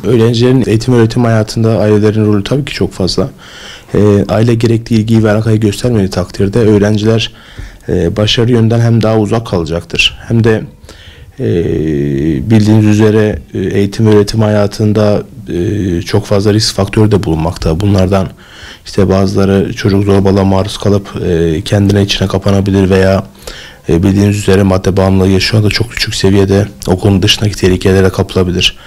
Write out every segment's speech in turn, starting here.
Öğrencilerin eğitim öğretim hayatında ailelerin rolü tabii ki çok fazla. Aile gerekli ilgiyi ve alakayı göstermediği takdirde öğrenciler başarı yönden hem daha uzak kalacaktır. Hem de bildiğiniz üzere eğitim öğretim hayatında çok fazla risk faktörü de bulunmakta. Bunlardan işte bazıları çocuk zorbalığa maruz kalıp kendine içine kapanabilir veya bildiğiniz üzere madde bağımlılığı yaşıyor da çok küçük seviyede okulun dışındaki tehlikelere kapılabilir.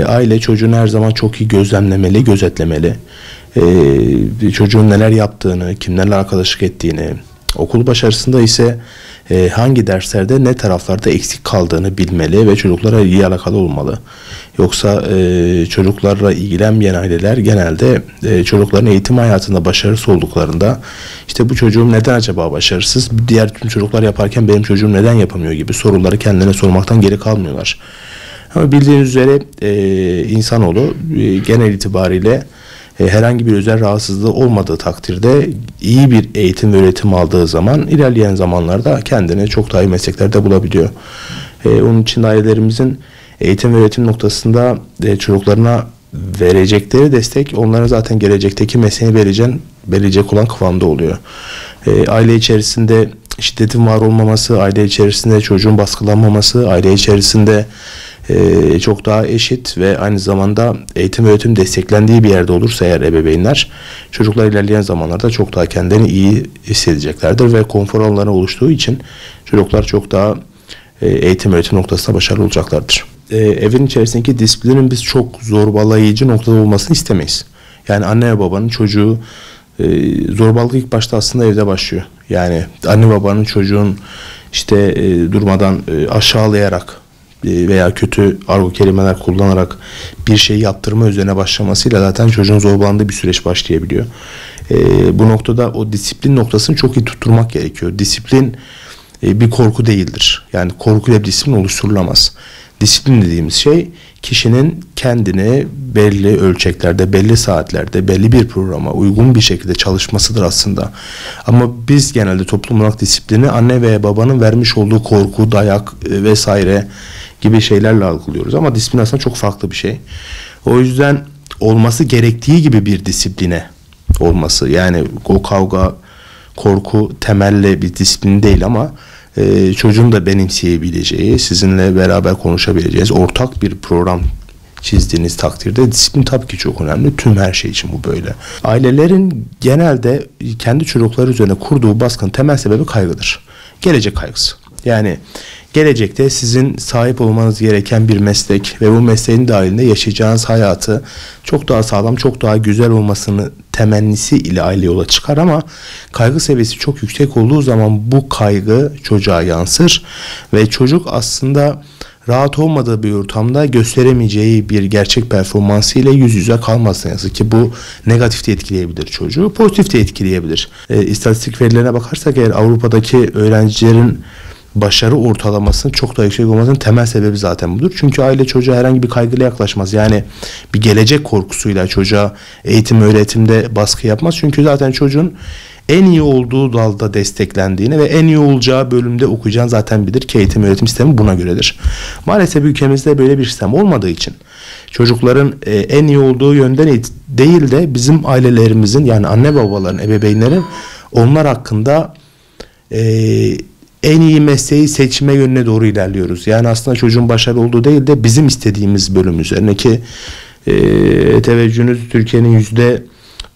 Aile çocuğunu her zaman çok iyi gözlemlemeli, gözetlemeli. Çocuğun neler yaptığını, kimlerle arkadaşlık ettiğini, okul başarısında ise hangi derslerde ne taraflarda eksik kaldığını bilmeli ve çocuklara iyi alakalı olmalı. Yoksa çocuklarla ilgilenmeyen aileler genelde çocukların eğitim hayatında başarısız olduklarında işte bu çocuğum neden acaba başarısız, diğer tüm çocuklar yaparken benim çocuğum neden yapamıyor gibi soruları kendilerine sormaktan geri kalmıyorlar. Ama bildiğiniz üzere insanoğlu genel itibariyle herhangi bir özel rahatsızlığı olmadığı takdirde iyi bir eğitim ve öğretim aldığı zaman ilerleyen zamanlarda kendini çok daha iyi mesleklerde bulabiliyor. Onun için ailelerimizin eğitim ve öğretim noktasında çocuklarına verecekleri destek onların zaten gelecekteki mesleğini verecek olan kıvamda oluyor. Aile içerisinde şiddetin var olmaması, aile içerisinde çocuğun baskılanmaması, aile içerisinde çok daha eşit ve aynı zamanda eğitim ve öğretim desteklendiği bir yerde olursa eğer ebeveynler, çocuklar ilerleyen zamanlarda çok daha kendilerini iyi hissedeceklerdir ve konfor alanları oluştuğu için çocuklar çok daha eğitim öğretim noktasında başarılı olacaklardır. Evin içerisindeki disiplinin biz çok zorbalayıcı noktada olmasını istemeyiz. Yani anne ve babanın çocuğu zorbalık ilk başta aslında evde başlıyor. Yani anne babanın çocuğun işte durmadan aşağılayarak veya kötü argo kelimeler kullanarak bir şey yaptırma üzerine başlamasıyla zaten çocuğun zorbalandığı bir süreç başlayabiliyor. Bu noktada o disiplin noktasını çok iyi tutturmak gerekiyor. Disiplin bir korku değildir. Yani korkuyla bir disiplin oluşturulamaz. Disiplin dediğimiz şey kişinin kendini belli ölçeklerde, belli saatlerde, belli bir programa uygun bir şekilde çalışmasıdır aslında. Ama biz genelde toplum olarak disiplini anne veya babanın vermiş olduğu korku, dayak vesaire gibi şeylerle algılıyoruz. Ama disiplin aslında çok farklı bir şey. O yüzden olması gerektiği gibi bir disipline olması, yani o kavga, korku temelli bir disiplin değil ama çocuğun da benimseyebileceği, sizinle beraber konuşabileceğiniz ortak bir program çizdiğiniz takdirde disiplin tabii ki çok önemli. Tüm her şey için bu böyle. Ailelerin genelde kendi çocukları üzerine kurduğu baskının temel sebebi kaygıdır. Gelecek kaygısı. Yani gelecekte sizin sahip olmanız gereken bir meslek ve bu mesleğin dahilinde yaşayacağınız hayatı çok daha sağlam, çok daha güzel olmasını temennisi ile aile yola çıkar ama kaygı seviyesi çok yüksek olduğu zaman bu kaygı çocuğa yansır ve çocuk aslında rahat olmadığı bir ortamda gösteremeyeceği bir gerçek performansı ile yüz yüze kalmaz ne yazık ki. Bu negatif de etkileyebilir çocuğu, pozitif de etkileyebilir. İstatistik verilerine bakarsak eğer Avrupa'daki öğrencilerin başarı ortalamasının çok daha yüksek olmasının temel sebebi zaten budur. Çünkü aile çocuğa herhangi bir kaygıyla yaklaşmaz. Yani bir gelecek korkusuyla çocuğa eğitim öğretimde baskı yapmaz. Çünkü zaten çocuğun en iyi olduğu dalda desteklendiğini ve en iyi olacağı bölümde okuyacağını zaten bilir ki eğitim öğretim sistemi buna göredir. Maalesef ülkemizde böyle bir sistem olmadığı için çocukların en iyi olduğu yönden değil de bizim ailelerimizin, yani anne babaların, ebeveynlerin onlar hakkında en iyi mesleği seçme yönüne doğru ilerliyoruz. Yani aslında çocuğun başarılı olduğu değil de bizim istediğimiz bölüm üzerine ki teveccühünüz Türkiye'nin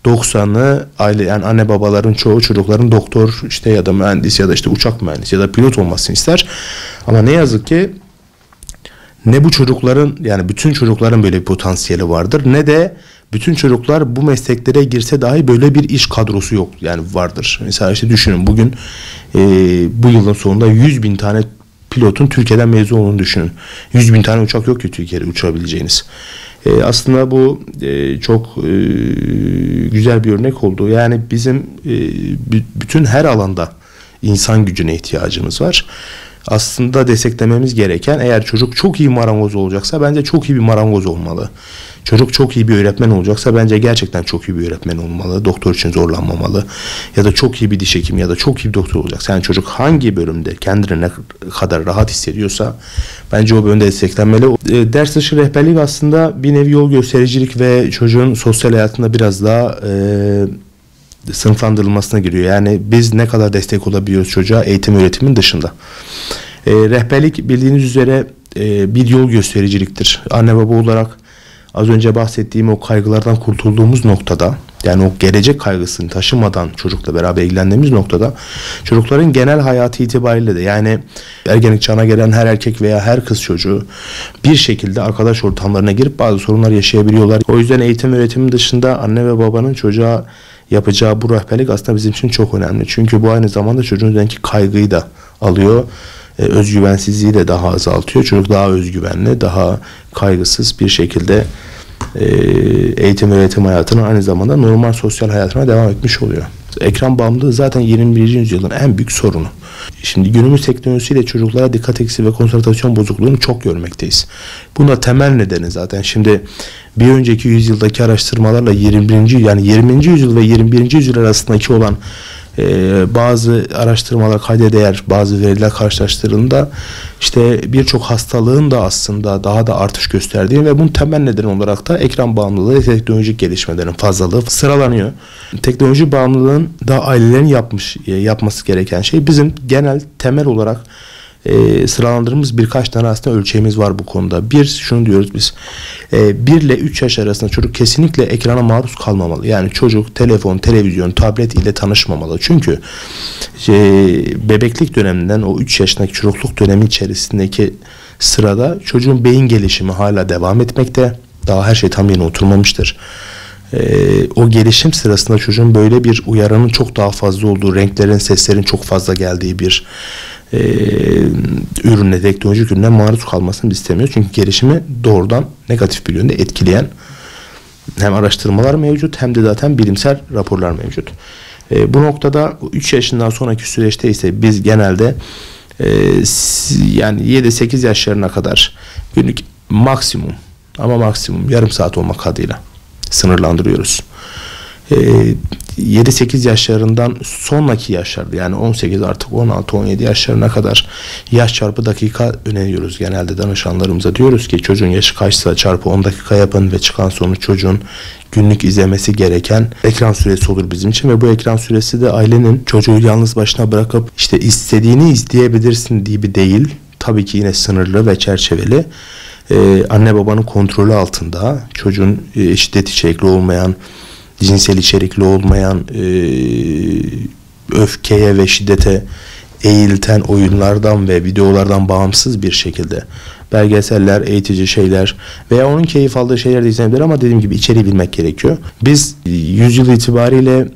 %90'ı aile, yani anne babaların çoğu çocukların doktor işte ya da mühendis ya da işte uçak mühendisi ya da pilot olmasını ister. Ama ne yazık ki ne bu çocukların, yani bütün çocukların böyle bir potansiyeli vardır ne de bütün çocuklar bu mesleklere girse dahi böyle bir iş kadrosu yok, yani vardır. Mesela işte düşünün, bugün bu yılın sonunda 100.000 tane pilotun Türkiye'den mezun olduğunu düşünün. 100.000 tane uçak yok ki Türkiye'de uçurabileceğiniz. Aslında bu çok güzel bir örnek oldu. Yani bizim bütün her alanda insan gücüne ihtiyacımız var. aslında desteklememiz gereken, eğer çocuk çok iyi marangoz olacaksa bence çok iyi bir marangoz olmalı. Çocuk çok iyi bir öğretmen olacaksa bence gerçekten çok iyi bir öğretmen olmalı. Doktor için zorlanmamalı. Ya da çok iyi bir diş hekimi ya da çok iyi bir doktor olacaksa. Yani çocuk hangi bölümde kendini ne kadar rahat hissediyorsa bence o bölümde desteklenmeli. Ders dışı rehberlik aslında bir nevi yol göstericilik ve çocuğun sosyal hayatında biraz daha sınıflandırılmasına giriyor. Yani biz ne kadar destek olabiliyoruz çocuğa eğitim öğretimin dışında. Rehberlik bildiğiniz üzere bir yol göstericiliktir. Anne baba olarak az önce bahsettiğim o kaygılardan kurtulduğumuz noktada, yani o gelecek kaygısını taşımadan çocukla beraber ilgilendiğimiz noktada çocukların genel hayatı itibariyle de, yani ergenlik çağına gelen her erkek veya her kız çocuğu bir şekilde arkadaş ortamlarına girip bazı sorunlar yaşayabiliyorlar. O yüzden eğitim öğretimin dışında anne ve babanın çocuğa yapacağı bu rehberlik aslında bizim için çok önemli. Çünkü bu aynı zamanda çocuğun üzerindeki kaygıyı da alıyor. Özgüvensizliği de daha azaltıyor. Çocuk daha özgüvenli, daha kaygısız bir şekilde eğitim öğretim hayatına, aynı zamanda normal sosyal hayatına devam etmiş oluyor. Ekran bağımlılığı zaten 21. yüzyılın en büyük sorunu. Şimdi günümüz teknolojisiyle çocuklara dikkat eksikliği ve konsantrasyon bozukluğunu çok görmekteyiz. Buna temel nedeni zaten şimdi bir önceki yüzyıldaki araştırmalarla 20. yüzyıl ve 21. yüzyıl arasındaki olan bazı araştırmalar, kayda değer bazı veriler karşılaştırıldığında işte birçok hastalığın da aslında daha da artış gösterdiği ve bunun temel nedeni olarak da ekran bağımlılığı ve teknolojik gelişmelerin fazlalığı sıralanıyor. Teknoloji bağımlılığın da ailelerin yapması gereken şey, bizim genel temel olarak sıralandırdığımız birkaç tane aslında ölçeğimiz var bu konuda. Bir, şunu diyoruz biz, 1 ile 3 yaş arasında çocuk kesinlikle ekrana maruz kalmamalı. Yani çocuk telefon, televizyon, tablet ile tanışmamalı. Çünkü bebeklik döneminden o 3 yaşındaki çocukluk dönemi içerisindeki sırada çocuğun beyin gelişimi hala devam etmekte. Daha her şey tam yerine oturmamıştır. O gelişim sırasında çocuğun böyle bir uyaranın çok daha fazla olduğu, renklerin, seslerin çok fazla geldiği bir ürüne, teknolojik ürüne maruz kalmasını biz istemiyoruz. Çünkü gelişimi doğrudan negatif bir yönde etkileyen hem araştırmalar mevcut hem de zaten bilimsel raporlar mevcut. Bu noktada 3 yaşından sonraki süreçte ise biz genelde yani 7-8 yaşlarına kadar günlük maksimum yarım saat olmak kaydıyla sınırlandırıyoruz. 7-8 yaşlarından sonraki yaşlarda, yani 18 artık 16-17 yaşlarına kadar yaş çarpı dakika öneriyoruz genelde danışanlarımıza. Diyoruz ki çocuğun yaşı kaçsa çarpı 10 dakika yapın ve çıkan sonuç çocuğun günlük izlemesi gereken ekran süresi olur bizim için. Ve bu ekran süresi de ailenin çocuğu yalnız başına bırakıp işte istediğini izleyebilirsin gibi değil. Tabii ki yine sınırlı ve çerçeveli. Anne babanın kontrolü altında, çocuğun şiddet içerikli olmayan, cinsel içerikli olmayan, öfkeye ve şiddete eğilten oyunlardan ve videolardan bağımsız bir şekilde belgeseller, eğitici şeyler veya onun keyif aldığı şeyler de izlenebilir, ama dediğim gibi içeriği bilmek gerekiyor. Biz yüzyıl itibariyle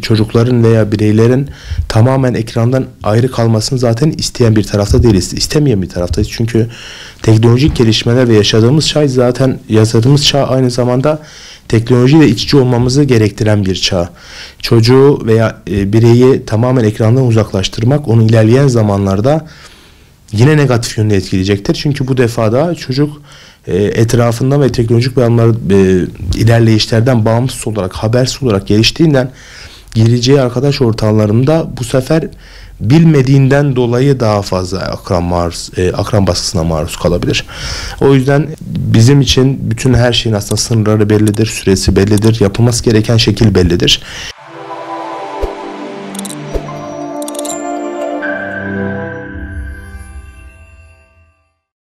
çocukların veya bireylerin tamamen ekrandan ayrı kalmasını zaten isteyen bir tarafta değiliz. İstemeyen bir taraftayız. Çünkü teknolojik gelişmeler ve yaşadığımız çağ aynı zamanda teknolojiyle iç içe olmamızı gerektiren bir çağ. Çocuğu veya bireyi tamamen ekrandan uzaklaştırmak onu ilerleyen zamanlarda yine negatif yönde etkileyecektir. Çünkü bu defada çocuk etrafında ve teknolojik ilerleyişlerden bağımsız olarak, habersiz olarak geliştiğinden gireceği arkadaş ortamlarında bu sefer bilmediğinden dolayı daha fazla akran baskısına maruz kalabilir. O yüzden bizim için bütün her şeyin aslında sınırları bellidir, süresi bellidir, yapılması gereken şekil bellidir.